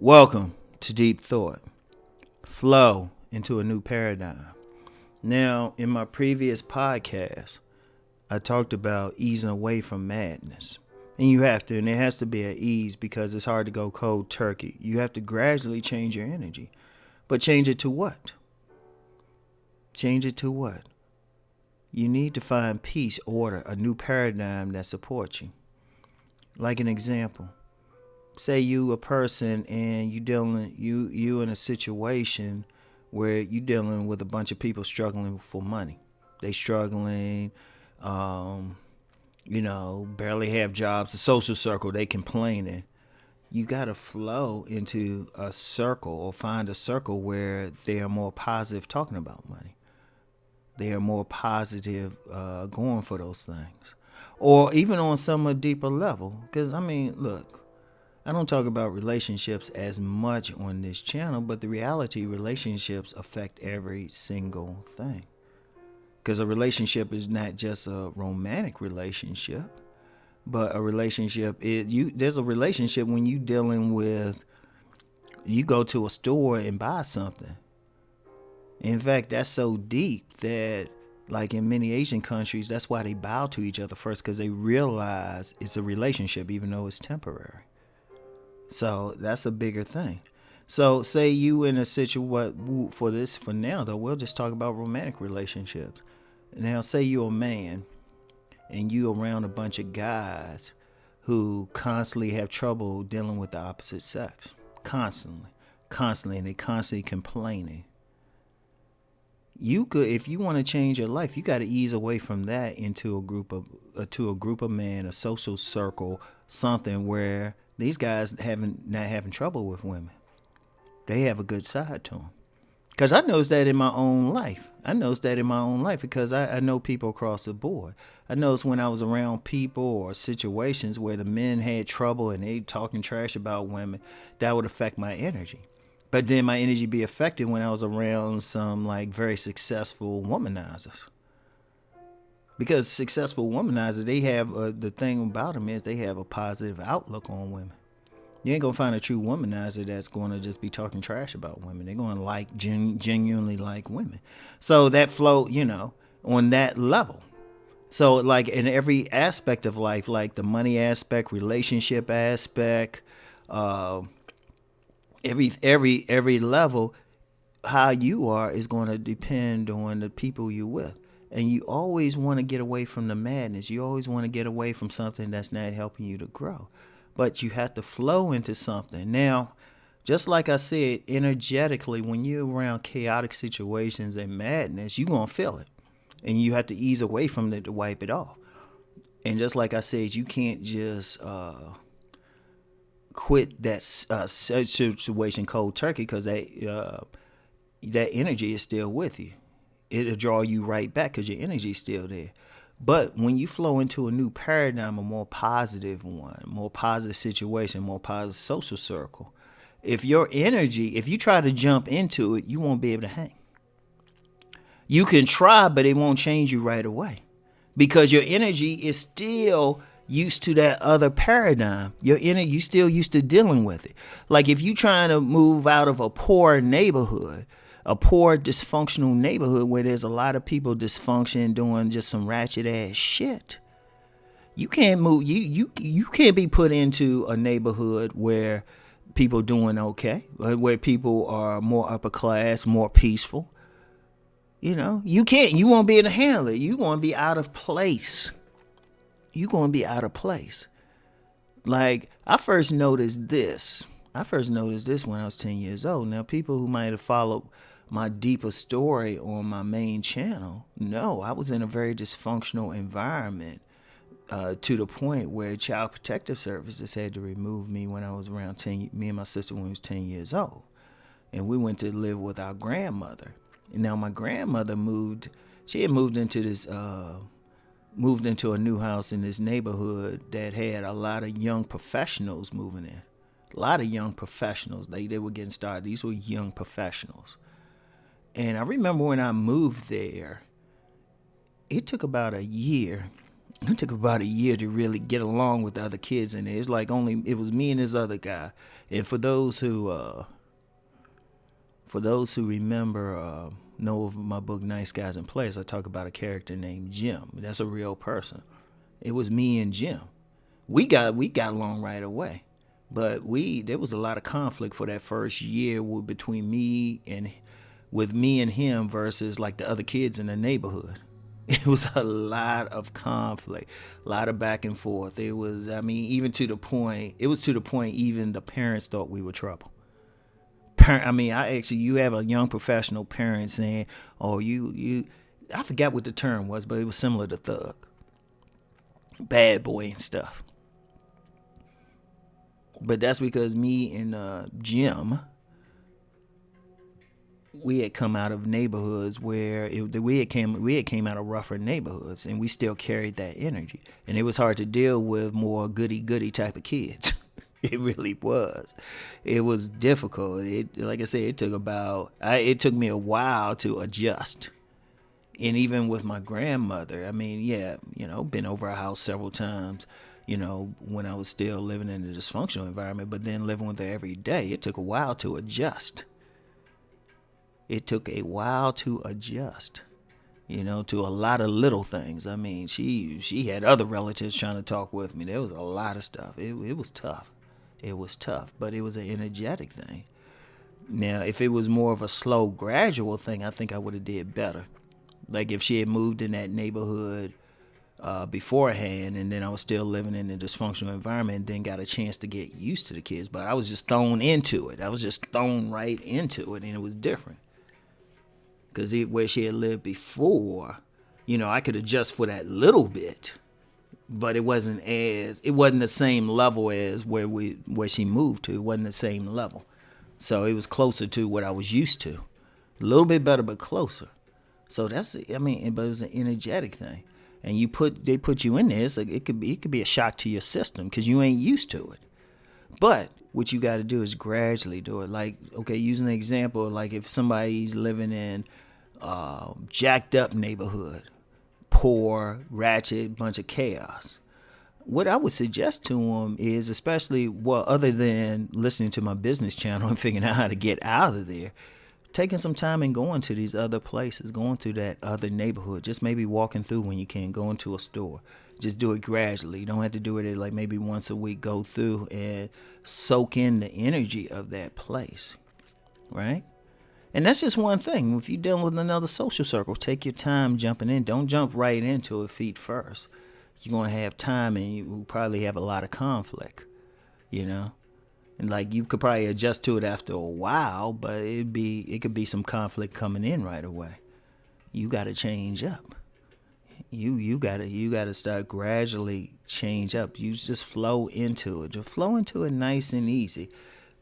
Welcome to Deep Thought. Flow into a new paradigm. Now, in my previous podcast, I talked about easing away from madness. And you have to, and it has to be at ease because it's hard to go cold turkey. You have to gradually change your energy. But change it to what? Change it to what? You need to find peace, order, a new paradigm that supports you. Like an example. Say you a person and you in a situation where you dealing with a bunch of people struggling for money. They struggling, barely have jobs. The social circle, they complaining. You gotta flow into a circle or find a circle where they are more positive talking about money. They are more positive going for those things, or even on some deeper level. Because look. I don't talk about relationships as much on this channel, but the reality, relationships affect every single thing. Because a relationship is not just a romantic relationship, but a relationship there's a relationship when you dealing with, you go to a store and buy something. In fact, that's so deep that, like in many Asian countries, that's why they bow to each other first, because they realize it's a relationship, even though it's temporary. So that's a bigger thing. So say you in a situation, for now though, we'll just talk about romantic relationships. Now say you're a man and you around a bunch of guys who constantly have trouble dealing with the opposite sex. Constantly, and they constantly complaining. You could, if you want to change your life, you got to ease away from that into a group of men, a social circle, something where these guys not having trouble with women. They have a good side to them. Because I noticed that in my own life. Because I know people across the board. I noticed when I was around people or situations where the men had trouble and they talking trash about women, that would affect my energy. But then my energy be affected when I was around some very successful womanizers. Because successful womanizers, they have the thing about them is they have a positive outlook on women. You ain't gonna find a true womanizer that's going to just be talking trash about women. They're going to genuinely like women. So that flow, on that level. So like in every aspect of life, like the money aspect, relationship aspect, every level, how you are is going to depend on the people you're with. And you always want to get away from the madness. You always want to get away from something that's not helping you to grow. But you have to flow into something. Now, just like I said, energetically, when you're around chaotic situations and madness, you're going to feel it. And you have to ease away from it to wipe it off. And just like I said, you can't just quit that situation cold turkey, because that energy is still with you. It'll draw you right back because your energy is still there. But when you flow into a new paradigm, a more positive one, more positive situation, more positive social circle, if you try to jump into it, you won't be able to hang. You can try, but it won't change you right away because your energy is still used to that other paradigm. You still used to dealing with it. Like if you trying to move out of a poor neighborhood, a poor dysfunctional neighborhood where there's a lot of people dysfunction doing just some ratchet ass shit, you can't move. You can't be put into a neighborhood where people doing okay, where people are more upper class, more peaceful. You can't. You won't be able to handle it. You going to be out of place. Like I first noticed this when I was 10 years old. Now people who might have followed my deeper story on my main channel know I was in a very dysfunctional environment to the point where Child Protective Services had to remove me when I was around me and my sister when we was 10 years old. And we went to live with our grandmother. And now my grandmother moved into a new house in this neighborhood that had a lot of young professionals moving in. A lot of young professionals. They were getting started. These were young professionals. And I remember when I moved there, it took about a year. It took about a year to really get along with the other kids in there. It's like it was me and this other guy. And for those who remember, know of my book Nice Guys and Players, I talk about a character named Jim. That's a real person. It was me and Jim. We got along right away, but there was a lot of conflict for that first year between me and him versus like the other kids in the neighborhood. It was a lot of conflict, a lot of back and forth. It was even to the point even the parents thought we were trouble. You have a young professional parent saying, "Oh, you," I forgot what the term was, but it was similar to thug, bad boy and stuff. But that's because me and Jim, we had come out of neighborhoods where we had came out of rougher neighborhoods, and we still carried that energy, and it was hard to deal with more goody type of kids. It really was. It was difficult. Like I said, it took me a while to adjust. And even with my grandmother, been over her house several times, when I was still living in a dysfunctional environment, but then living with her every day, it took a while to adjust. To a lot of little things. She had other relatives trying to talk with me. There was a lot of stuff. It was tough. It was tough, but it was an energetic thing. Now, if it was more of a slow, gradual thing, I think I would have did better. Like if she had moved in that neighborhood beforehand, and then I was still living in a dysfunctional environment, and then got a chance to get used to the kids. But I was just thrown into it. I was just thrown right into it, and it was different. Because where she had lived before, I could adjust for that little bit. But it wasn't the same level as where she moved to. It wasn't the same level. So it was closer to what I was used to. A little bit better, but closer. So but it was an energetic thing. And they put you in there, it could be a shock to your system because you ain't used to it. But what you got to do is gradually do it. Like, okay, using an example, like if somebody's living in jacked up neighborhood, poor, ratchet, bunch of chaos. What I would suggest to them is, especially, other than listening to my business channel and figuring out how to get out of there, taking some time and going to these other places, going through that other neighborhood, just maybe walking through when you can, go into a store. Just do it gradually. You don't have to do it like maybe once a week. Go through and soak in the energy of that place, right? And that's just one thing. If you're dealing with another social circle, take your time jumping in. Don't jump right into it feet first. You're going to have time, and you will probably have a lot of conflict, And like you could probably adjust to it after a while, but it could be some conflict coming in right away. You got to change up. You got to start gradually change up. You just flow into it. Just flow into it nice and easy.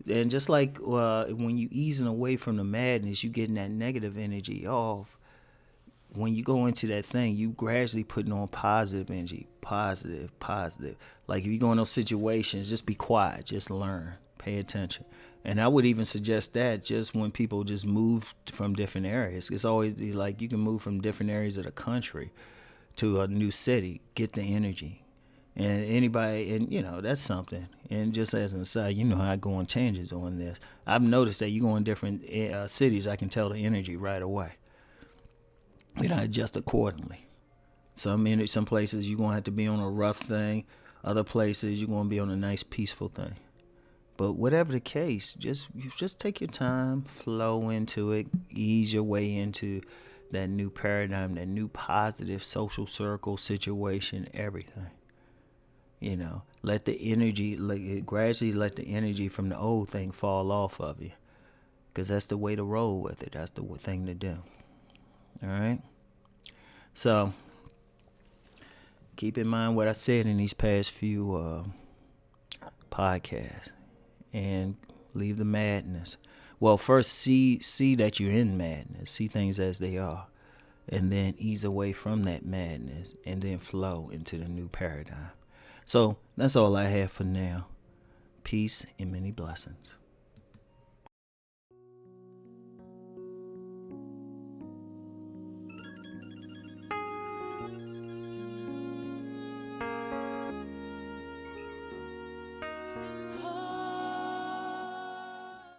And just like when you easing away from the madness, you getting that negative energy off. When you go into that thing, you gradually putting on positive energy, positive. Like if you go in those situations, just be quiet, just learn, pay attention. And I would even suggest that just when people just move from different areas. It's always like you can move from different areas of the country to a new city, get the energy. And anybody, and that's something. And just as an aside, how I go on tangents on this. I've noticed that you go in different cities, I can tell the energy right away. I adjust accordingly. Some places you're going to have to be on a rough thing. Other places you're going to be on a nice, peaceful thing. But whatever the case, just take your time, flow into it, ease your way into that new paradigm, that new positive social circle situation, everything. Let the energy, gradually let the energy from the old thing fall off of you. Because that's the way to roll with it. That's the thing to do. All right? So, keep in mind what I said in these past few podcasts. And leave the madness. Well, first see that you're in madness. See things as they are. And then ease away from that madness. And then flow into the new paradigm. So, that's all I have for now. Peace and many blessings.